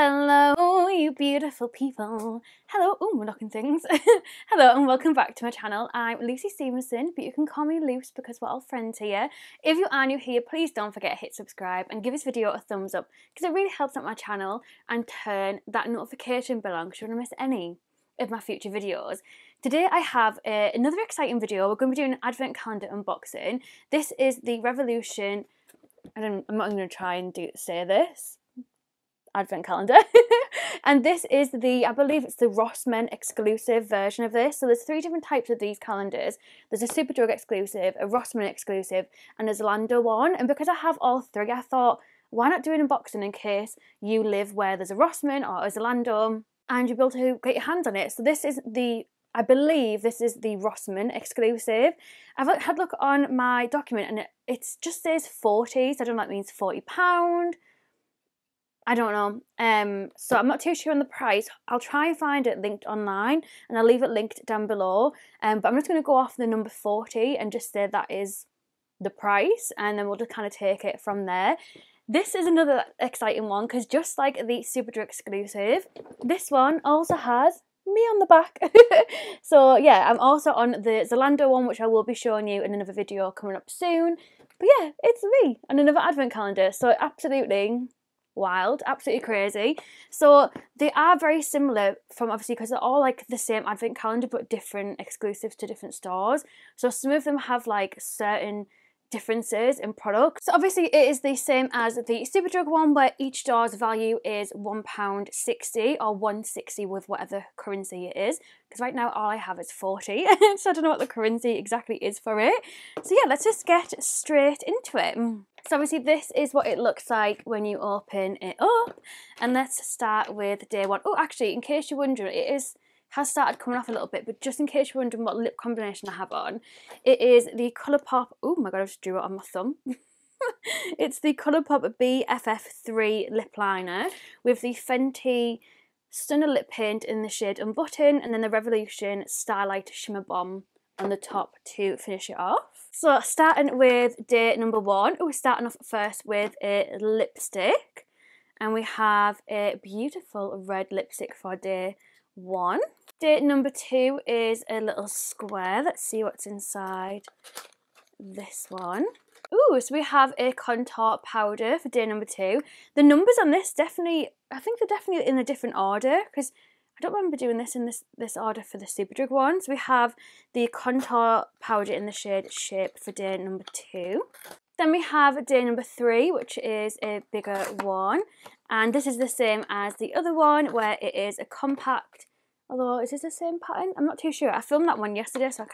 Hello, you beautiful people. Hello, we're knocking things. Hello and welcome back to my channel. I'm Luce Stephenson, but you can call me Luce because we're all friends here. If you are new here, please don't forget to hit subscribe and give this video a thumbs up because it really helps out my channel, and turn that notification bell on because you don't miss any of my future videos. Today I have another exciting video. We're going to be doing an advent calendar unboxing. This is the Revolution, I'm not going to try and say this, advent calendar. And this is I believe it's the Rossmann exclusive version of this. So there's 3 different types of these calendars. There's a Superdrug exclusive, a Rossmann exclusive, and a Zalando one. And because I have all 3, I thought, why not do an unboxing in case you live where there's a Rossmann or a Zalando and you'll be able to get your hands on it. So this is I believe this is the Rossmann exclusive. I've had a look on my document and it just says 40, so I don't know if that means £40. I don't know. So I'm not too sure on the price. I'll try and find it linked online and I'll leave it linked down below. But I'm just going to go off the number 40 and just say that is the price, and then we'll just kind of take it from there. This is another exciting one because just like the Superdrug exclusive, this one also has me on the back. So yeah, I'm also on the Zalando one, which I will be showing you in another video coming up soon. But yeah, it's me on another advent calendar. So absolutely wild, absolutely crazy. So they are very similar from, obviously, because they're all like the same advent calendar but different exclusives to different stores. So some of them have like certain differences in products. So obviously it is the same as the Superdrug one, where each store's value is £1.60 or 160 with whatever currency it is, because right now all I have is 40. So I don't know what the currency exactly is for it. So yeah, let's just get straight into it. So obviously this is what it looks like when you open it up, and let's start with day 1. Oh, actually, in case you're wondering, has started coming off a little bit, but just in case you're wondering what lip combination I have on, it is the ColourPop, oh my god, I just drew it on my thumb. It's the ColourPop BFF3 lip liner with the Fenty Stunner lip paint in the shade Unbutton, and then the Revolution Starlight Shimmer Bomb on the top to finish it off. So starting with day number 1, we're starting off first with a lipstick, and we have a beautiful red lipstick for day 1. Day number 2 is a little square. Let's see what's inside this one. Ooh, so we have a contour powder for day number 2. The numbers on this definitely, I think they're definitely in a different order, because I don't remember doing this in this order for the Superdrug one. So we have the contour powder in the shade Shape for day number 2. Then we have day number 3, which is a bigger one. And this is the same as the other one, where it is a compact. Although, is this the same pattern? I'm not too sure. I filmed that one yesterday, so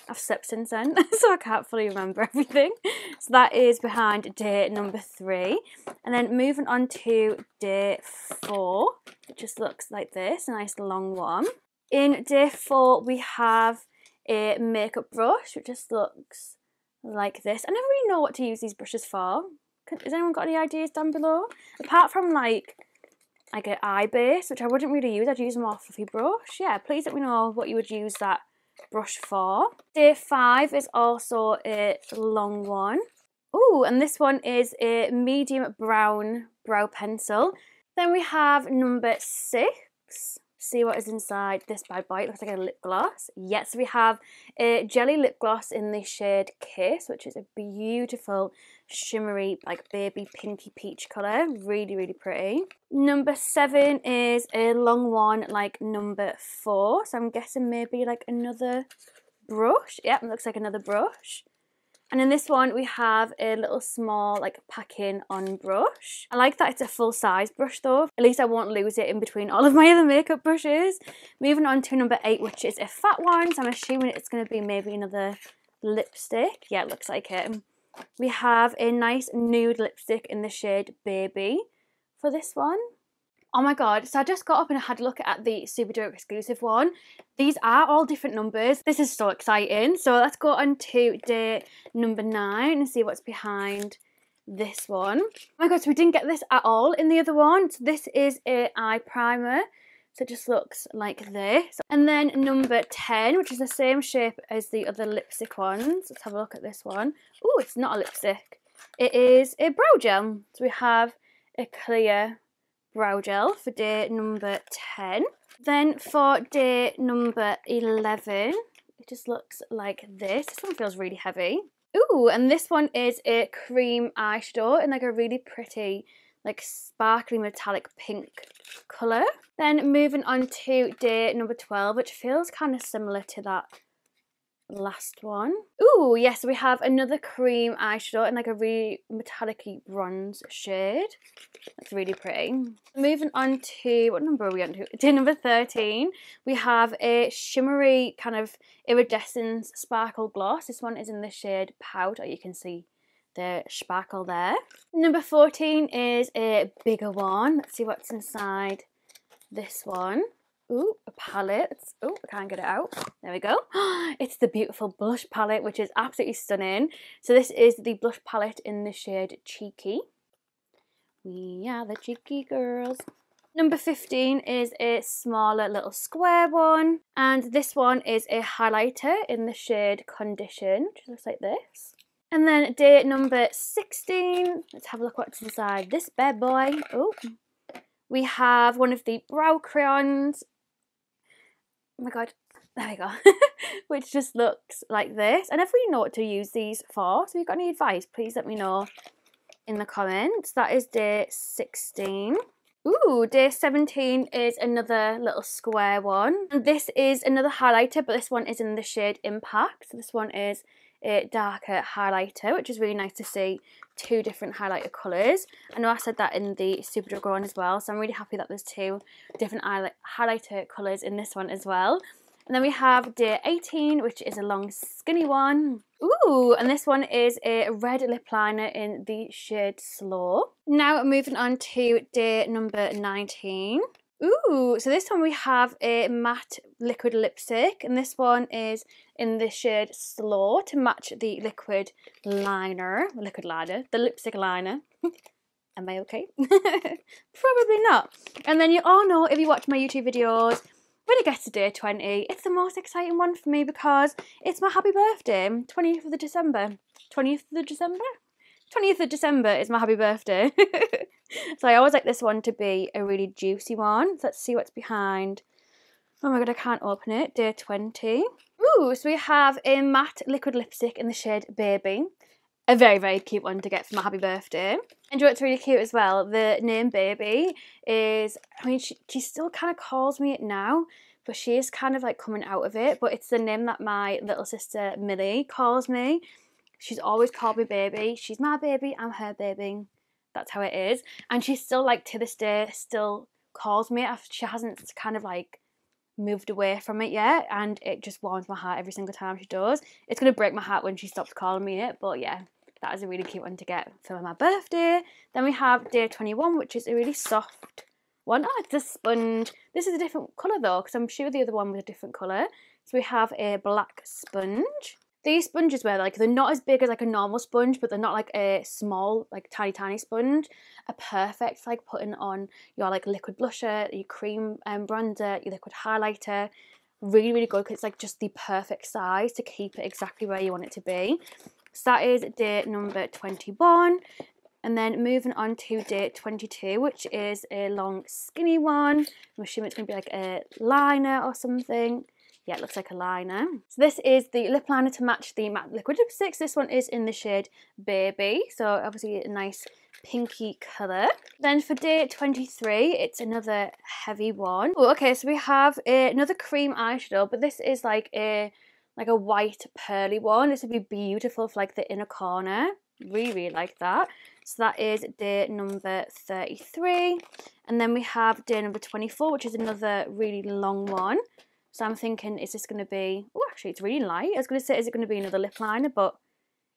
I've slept since then, so I can't fully remember everything. So that is behind day number 3. And then moving on to day 4, it just looks like this, a nice long one. In day 4, we have a makeup brush, which just looks like this. I never really know what to use these brushes for. Has anyone got any ideas down below? Apart from like an eye base, which I wouldn't really use. I'd use a more fluffy brush. Yeah, please let me know what you would use that brush for. Day 5 is also a long one. Ooh, and this one is a medium brown brow pencil. Then we have number 6. See what is inside this bad boy. It looks like a lip gloss. Yes, we have a jelly lip gloss in the shade Kiss, which is a beautiful shimmery, like baby pinky peach colour. Really, really pretty. Number 7 is a long one like number 4. So I'm guessing maybe like another brush. Yep, it looks like another brush. And in this one, we have a little small, like, packing on brush. I like that it's a full-size brush, though. At least I won't lose it in between all of my other makeup brushes. Moving on to number 8, which is a fat one. So I'm assuming it's going to be maybe another lipstick. Yeah, it looks like it. We have a nice nude lipstick in the shade Baby for this one. Oh my god, so I just got up and I had a look at the Superdrug exclusive one. These are all different numbers. This is so exciting. So let's go on to day number 9 and see what's behind this one. Oh my god, so we didn't get this at all in the other one. So this is an eye primer. So it just looks like this. And then number 10, which is the same shape as the other lipstick ones. Let's have a look at this one. Oh, it's not a lipstick. It is a brow gel. So we have a clear brow gel for day number 10. Then for day number 11, it just looks like this. This one feels really heavy. Ooh, and this one is a cream eyeshadow in like a really pretty, like sparkly metallic pink colour. Then moving on to day number 12, which feels kind of similar to that last one. Ooh, yes, we have another cream eyeshadow in like a really metallic-y bronze shade. That's really pretty. Moving on to, what number are we on to? Day number 13. We have a shimmery kind of iridescent sparkle gloss. This one is in the shade Pout. You can see the sparkle there. Number 14 is a bigger one. Let's see what's inside this one. Ooh, a palette. Oh, I can't get it out. There we go. It's the beautiful blush palette, which is absolutely stunning. So this is the blush palette in the shade Cheeky. We are the cheeky girls. Number 15 is a smaller little square one. And this one is a highlighter in the shade Condition, which looks like this. And then day number 16. Let's have a look what's inside this bad boy. Oh, we have one of the brow crayons. Oh my god, there we go. Which just looks like this. And if we know what to use these for, so if you've got any advice, please let me know in the comments. That is day 16. Ooh, day 17 is another little square one. And this is another highlighter, but this one is in the shade Impact. So this one is a darker highlighter, which is really nice to see two different highlighter colours. I know I said that in the Superdrug one as well, so I'm really happy that there's two different highlighter colours in this one as well. And then we have day 18, which is a long skinny one. Ooh, and this one is a red lip liner in the shade Slow. Now moving on to day number 19. Ooh, so this one we have a matte liquid lipstick, and this one is in the shade Slow to match the the lipstick liner. Am I okay? Probably not. And then you all know, if you watch my YouTube videos, when it gets to day 20, it's the most exciting one for me because it's my happy birthday, 20th of December. 20th of December? 20th of December is my happy birthday. So I always like this one to be a really juicy one. So let's see what's behind. Oh my god, I can't open it. Day 20. Ooh, so we have a matte liquid lipstick in the shade Baby. A very, very cute one to get for my happy birthday. And you know what's really cute as well? The name Baby is, I mean, she still kind of calls me it now, but she is kind of like coming out of it. But it's the name that my little sister Millie calls me. She's always called me Baby. She's my baby, I'm her baby. That's how it is. And she still, like, to this day, still calls me. She hasn't kind of like moved away from it yet, and it just warms my heart every single time she does. It's going to break my heart when she stops calling me it, but yeah, that is a really cute one to get for my birthday. Then we have day 21, which is a really soft one. Oh, it's a sponge. This is a different colour though, because I'm sure the other one was a different colour. So we have a black sponge. These sponges were like, they're not as big as like a normal sponge, but they're not like a small, like tiny sponge. Are perfect for like putting on your like liquid blusher, your cream bronzer, your liquid highlighter. Really, really good because it's like just the perfect size to keep it exactly where you want it to be. So that is day number 21. And then moving on to day 22, which is a long skinny one. I'm assuming it's going to be like a liner or something. Yeah, it looks like a liner. So this is the lip liner to match the matte liquid lipsticks. This one is in the shade Baby, so obviously a nice pinky colour. Then for day 23, it's another heavy one. Oh, okay, so we have another cream eyeshadow, but this is like a white pearly one. This would be beautiful for like the inner corner. Really, really like that. So that is day number 33. And then we have day number 24, which is another really long one. So I'm thinking, is this going to be... Oh, actually, it's really light. I was going to say, is it going to be another lip liner? But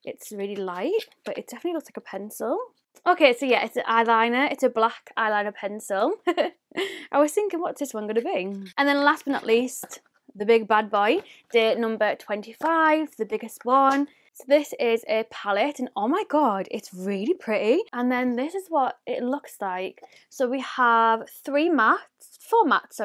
it's really light. But it definitely looks like a pencil. Okay, so yeah, it's an eyeliner. It's a black eyeliner pencil. I was thinking, what's this one going to be? And then last but not least, the big bad boy. Day number 25, the biggest one. So this is a palette. And oh my god, it's really pretty. And then this is what it looks like. So we have four mattes,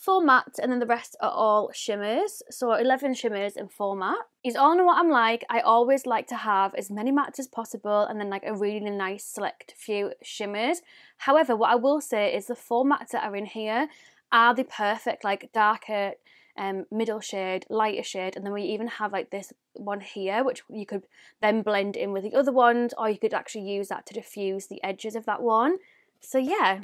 4 mattes, and then the rest are all shimmers. So 11 shimmers and 4 mattes. You all know what I'm like. I always like to have as many mattes as possible and then like a really nice select few shimmers. However, what I will say is the 4 mattes that are in here are the perfect like darker middle shade, lighter shade, and then we even have like this one here which you could then blend in with the other ones, or you could actually use that to diffuse the edges of that one. So yeah,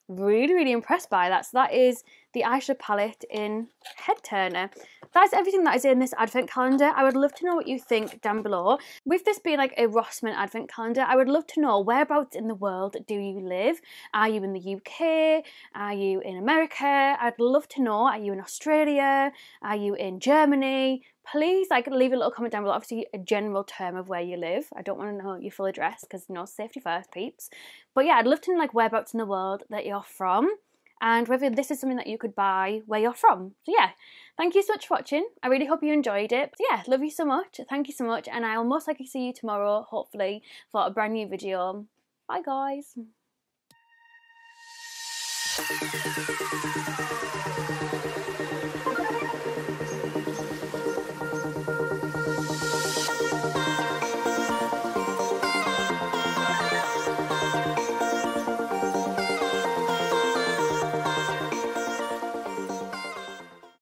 really impressed by that. So that is the eyeshadow palette in Head Turner. That's everything that is in this advent calendar. I would love to know what you think down below. With this being like a Rossmann advent calendar, I would love to know whereabouts in the world do you live? Are you in the UK? Are you in America? I'd love to know. Are you in Australia? Are you in Germany? Please like leave a little comment down below. Obviously a general term of where you live. I don't want to know your full address because, you know, safety first, peeps. But yeah, I'd love to know like whereabouts in the world that you're from, and whether this is something that you could buy where you're from. So yeah, thank you so much for watching. I really hope you enjoyed it. So yeah, love you so much. Thank you so much, and I'll most likely see you tomorrow, hopefully, for a brand new video. Bye guys.